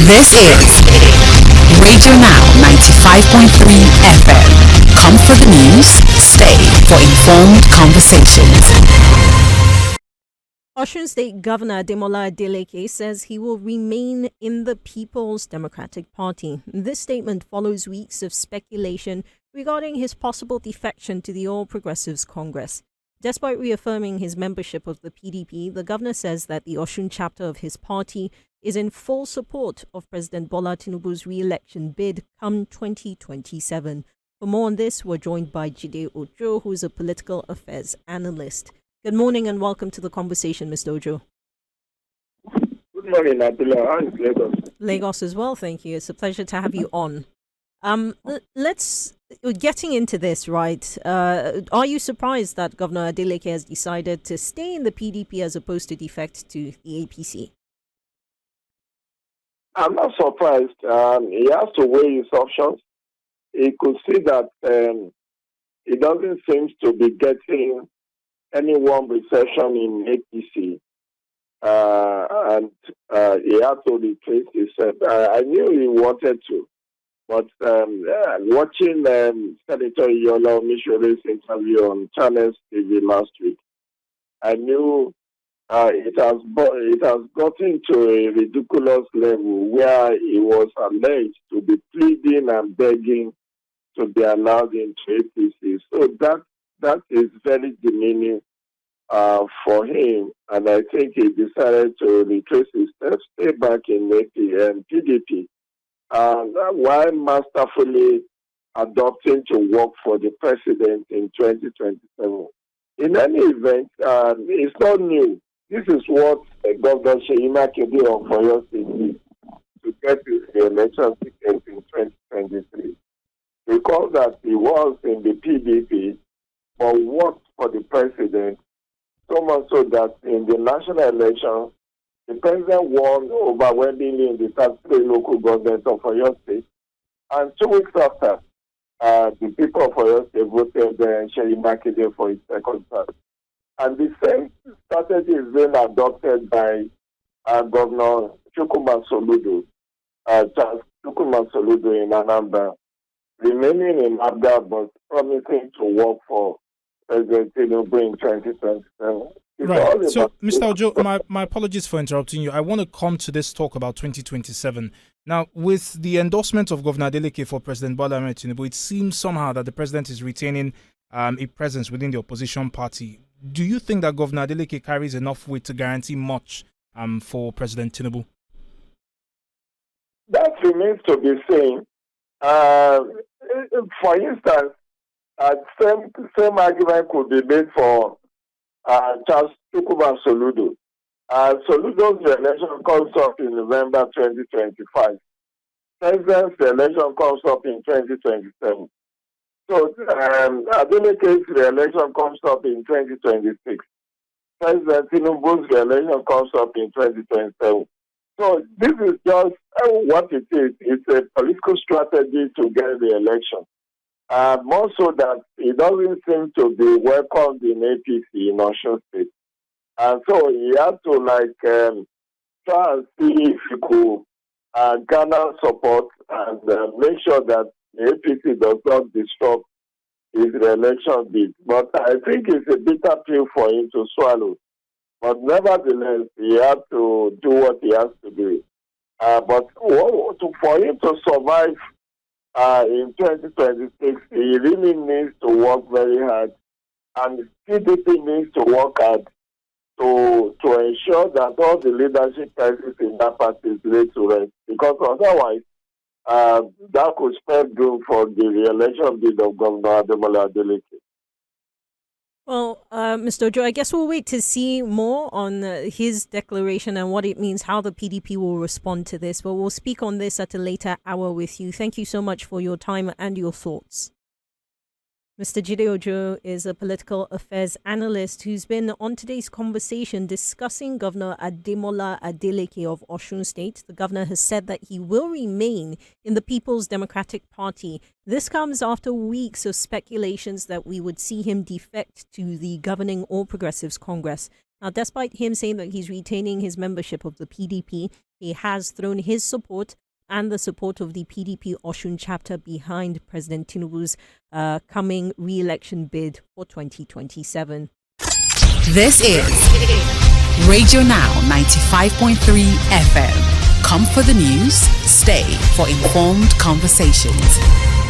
This is Radio Now 95.3 FM. Come for the news, stay for informed conversations. Osun State Governor Ademola Adeleke says he will remain in the People's Democratic Party. This statement follows weeks of speculation regarding his possible defection to the All Progressives Congress. Despite reaffirming his membership of the PDP, the governor says that the Osun chapter of his party is in full support of President Bola Tinubu's re-election bid come 2027. For more on this, we're joined by Jide Ojo, who is a political affairs analyst. Good morning and welcome to the conversation, Mr. Ojo. Good morning, Abdullah. How is Lagos? Lagos as well, thank you. It's a pleasure to have you on. Getting into this, right? Are you surprised that Governor Adeleke has decided to stay in the PDP as opposed to defect to the APC? I'm not surprised. He has to weigh his options. He could see that he doesn't seem to be getting any warm reception in APC. And he had to retrace himself. I knew he wanted to. But watching Senator Yola Omishore's interview on Channels TV last week, I knew it has gotten to a ridiculous level where he was alleged to be pleading and begging to be allowed into APC. So that is very demeaning for him, and I think he decided to retrace his steps, stay back in PDP. While masterfully adopting to work for the president in 2027. In any event, it's not new. This is what Governor Seyi Makinde of Oyo State did to get his re-election ticket in 2023. Recall that he was in the PDP but worked for the president, so much so that in the national election, the president won overwhelmingly in the 33 local governments of Oyo State. And 2 weeks after, the people of Oyo State voted Seyi Makinde for his second term. And the same strategy is being adopted by Governor Chukwuma Soludo, Charles Chukwuma Soludo in Anambra, remaining in Abga but promising to work for President Tinubu in 2027. Right. So, Mr. Ojo, my apologies for interrupting you. I want to come to this talk about 2027. Now, with the endorsement of Governor Adeleke for President Bola Tinubu, it seems somehow that the president is retaining a presence within the opposition party. Do you think that Governor Adeleke carries enough weight to guarantee much for President Tinubu? That remains to be seen. For instance, same argument could be made for Charles Chukwuma Soludo. Soludo's election comes up in November 2025. President's election comes up in 2027. So Adeleke's re-election comes up in 2026. President Tinubu's re-election comes up in 2027. So this is just what it is. It's a political strategy to get the election. More so that it doesn't seem to be welcomed in APC in Osun State. And so he had to try and see if he could garner support and make sure that the APC does not disrupt his re-election bid. But I think it's a bitter pill for him to swallow. But nevertheless, he had to do what he has to do. But for him to survive in 2026, he really needs to work very hard, and PDP needs to work hard to ensure that all the leadership crisis in that party is laid to rest. Because otherwise, that could spell doom for the re-election bid of Governor Ademola Adeleke. Well, Mr. Ojo, I guess we'll wait to see more on his declaration and what it means, how the PDP will respond to this. But we'll speak on this at a later hour with you. Thank you so much for your time and your thoughts. Mr. Jide Ojo is a political affairs analyst who's been on today's conversation discussing Governor Ademola Adeleke of Osun State. The governor has said that he will remain in the People's Democratic Party. This comes after weeks of speculations that we would see him defect to the governing All Progressives Congress. Now, despite him saying that he's retaining his membership of the PDP, he has thrown his support and the support of the PDP Osun chapter behind President Tinubu's coming re-election bid for 2027. This is Radio Now 95.3 FM. Come for the news, stay for informed conversations.